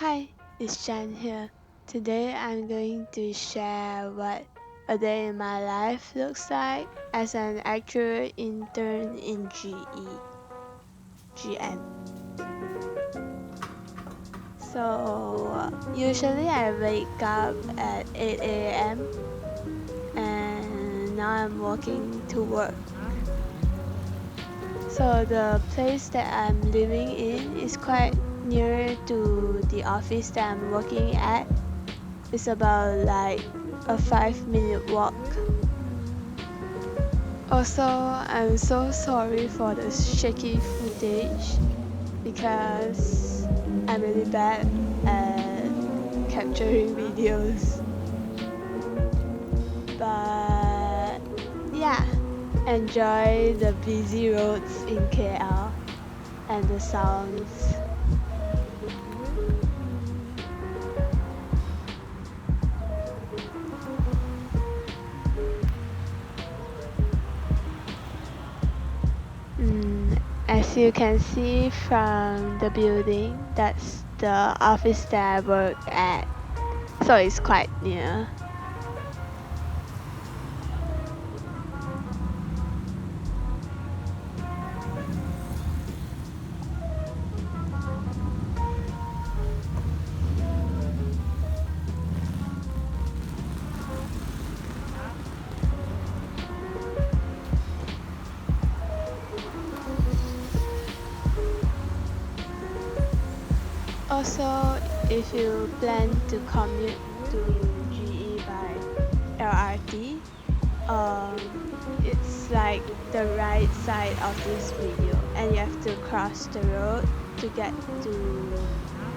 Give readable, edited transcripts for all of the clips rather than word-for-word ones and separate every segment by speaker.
Speaker 1: Hi, it's Jan here. Today I'm going to share what a day in my life looks like as an actual intern in GM. Usually I wake up at 8 a.m. and now I'm walking to work. So the place that I'm living in is quite near to the office that I'm working at. It's about like a 5 minute walk. Also, I'm so sorry for the shaky footage because I'm really bad at capturing videos. But yeah, enjoy the busy roads in KL and the sounds. As you can see from the building, that's the office that I work at. So it's quite near. Also, if you plan to commute to GE by LRT, it's like the right side of this video, and you have to cross the road to get to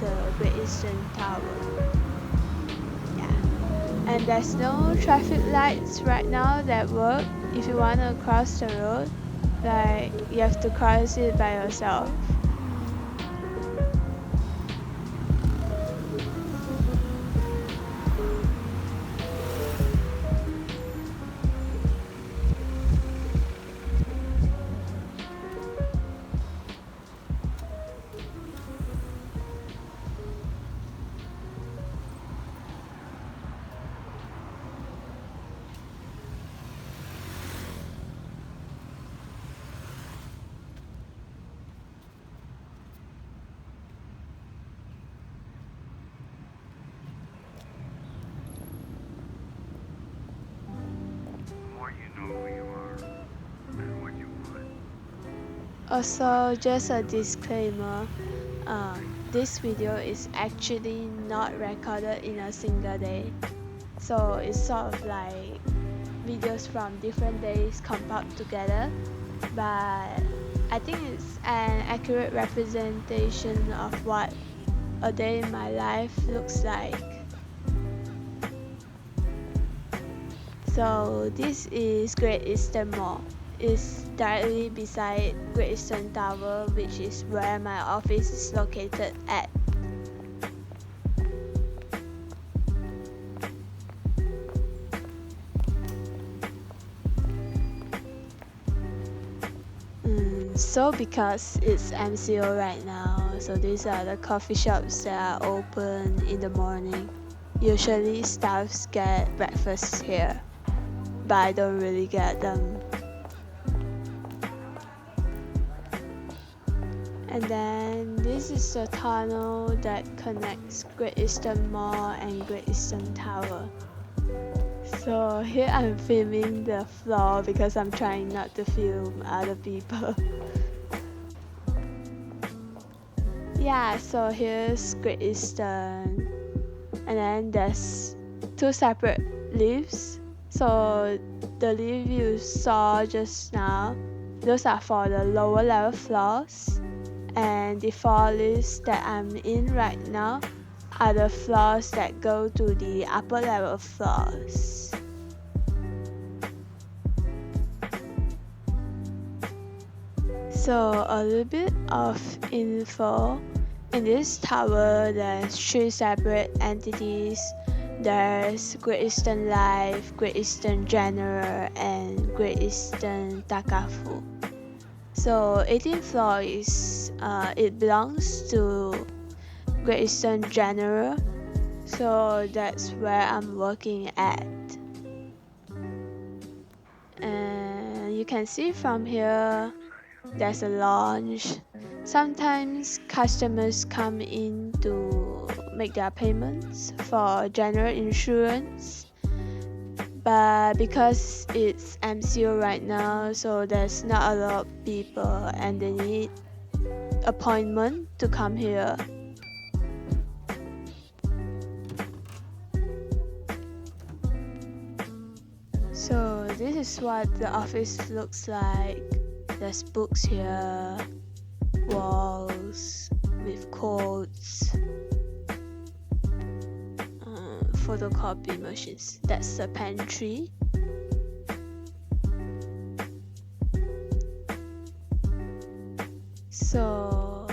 Speaker 1: the Great Eastern Tower. Yeah, and there's no traffic lights right now that work. If you wanna cross the road, like you have to cross it by yourself. Also, just a disclaimer, this video is actually not recorded in a single day. So it's sort of like videos from different days compiled together. But I think it's an accurate representation of what a day in my life looks like. So this is Great Eastern Mall. It's directly beside Great Eastern Tower, which is where my office is located at. So because it's MCO right now, so these are the coffee shops that are open in the morning. Usually staffs get breakfast here, but I don't really get them. And then this is the tunnel that connects Great Eastern Mall and Great Eastern Tower. So here I'm filming the floor because I'm trying not to film other people. Yeah, so here's Great Eastern, and then there's two separate lifts. So the lift you saw just now, those are for the lower level floors, and the four lifts that I'm in right now are the floors that go to the upper level floors. So a little bit of info. In this tower, there's three separate entities. There's Great Eastern Life, Great Eastern General, and Great Eastern Takafu. So 18th floor is it belongs to Great Eastern General. So that's where I'm working at. And you can see from here, there's a lounge. Sometimes customers come in to make their payments for general insurance. But because it's MCO right now, so there's not a lot of people and they need appointment to come here. So this is what the office looks like. There's books here, walls with quotes, photocopy machines. That's the pantry. So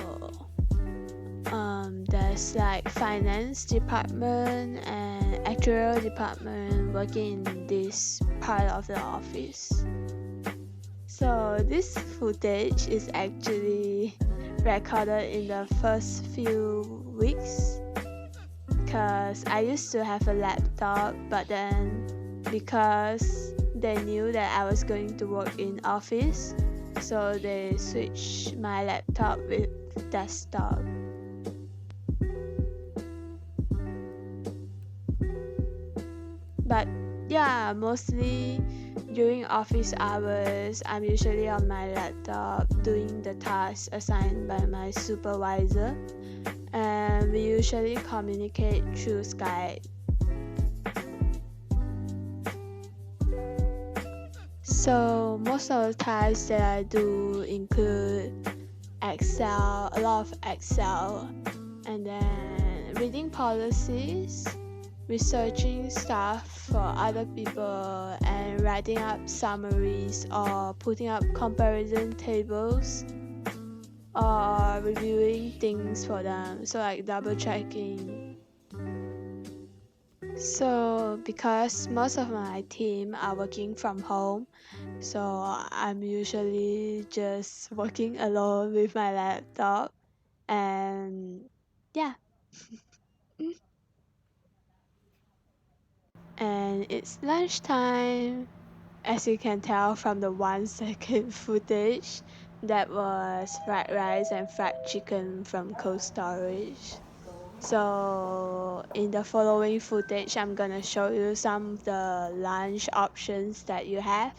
Speaker 1: there's like finance department and actuarial department working in this part of the office. So this footage is actually recorded in the first few weeks because I used to have a laptop, but then because they knew that I was going to work in office, so they switched my laptop with desktop. But yeah, mostly during office hours, I'm usually on my laptop doing the tasks assigned by my supervisor, and we usually communicate through Skype. So most of the tasks that I do include Excel, a lot of Excel, and then reading policies, researching stuff for other people, and writing up summaries or putting up comparison tables or reviewing things for them, so like double checking. So because most of my team are working from home, so I'm usually just working alone with my laptop, and yeah. And it's lunchtime. As you can tell from the 1 second footage, that was fried rice and fried chicken from cold storage. So in the following footage, I'm gonna show you some of the lunch options that you have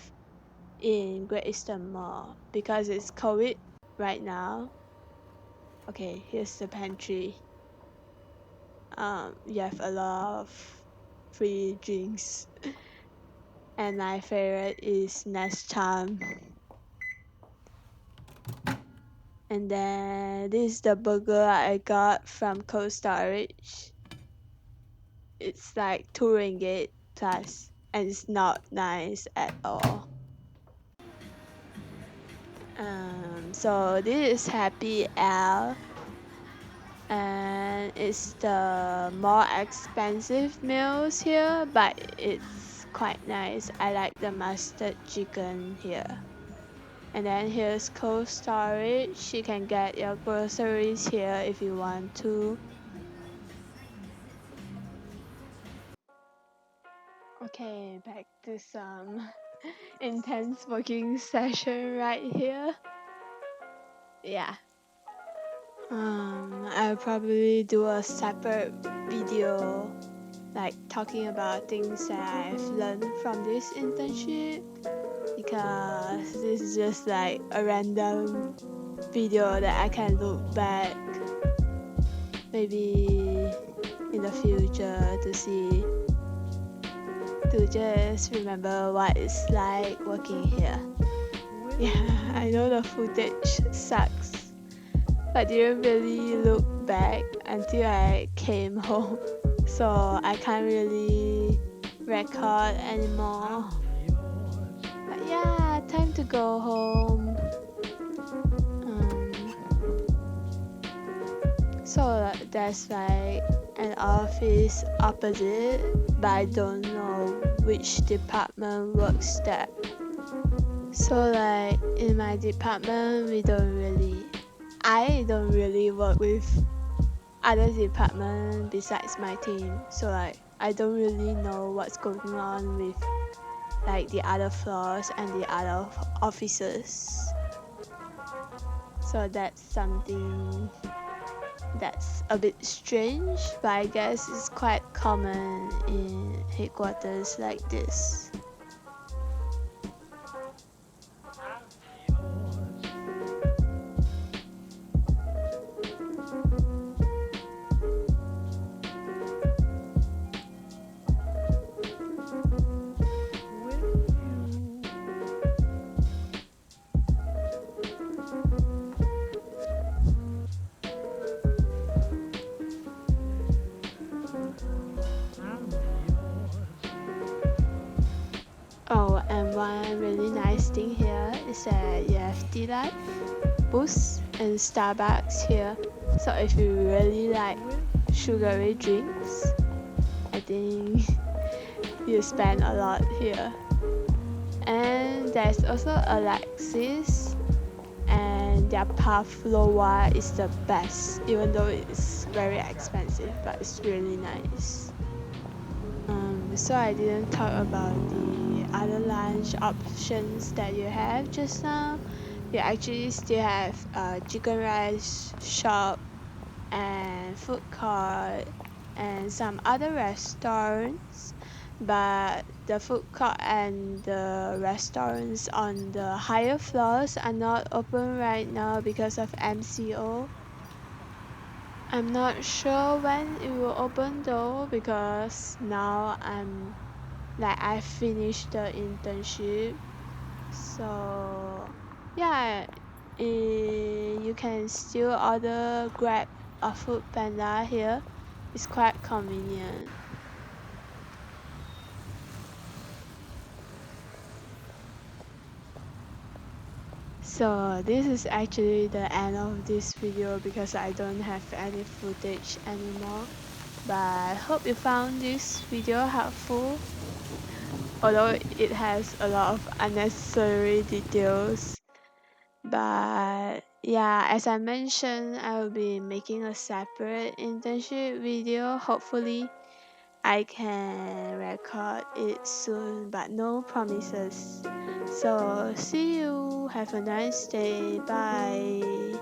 Speaker 1: in Great Eastern Mall because it's COVID right now. Okay, here's the pantry. You have a lot of free drinks. And my favorite is Nest Charm. And then this is the burger I got from Cold Storage. It's like 2 ringgit plus, and it's not nice at all. So this is Happy L, and it's the more expensive meals here, but it's quite nice. I like the mustard chicken here. And then here's Cold Storage. You can get your groceries here if you want to. Okay, back to some intense working session right here. Yeah. I'll probably do a separate video like talking about things that I've learned from this internship, because this is just like a random video that I can look back maybe in the future to just remember what it's like working here. Yeah, I know the footage sucks, but didn't really look back until I came home, so I can't really record anymore. But yeah, time to go home. So there's like an office opposite, but I don't know which department works there. So like in my department, I don't really work with other department besides my team. So like I don't really know what's going on with like the other floors and the other officers. So that's something that's a bit strange, but I guess it's quite common in headquarters like this. Oh, and one really nice thing here is that you have tea light, boost, and Starbucks here. So if you really like sugary drinks, I think you spend a lot here. And there's also Alexis, and their pavlova is the best, even though it's very expensive, but it's really nice. So I didn't talk about the other lunch options that you have just now. You actually still have a chicken rice shop and food court and some other restaurants, but the food court and the restaurants on the higher floors are not open right now because of MCO. I'm not sure when it will open though, because now I finished the internship. So yeah, you can still order Grab or Food Panda here. It's quite convenient. So this is actually the end of this video because I don't have any footage anymore. But hope you found this video helpful, although it has a lot of unnecessary details. But yeah, as I mentioned, I will be making a separate internship video. Hopefully I can record it soon, but no promises. So see you. Have a nice day. Bye.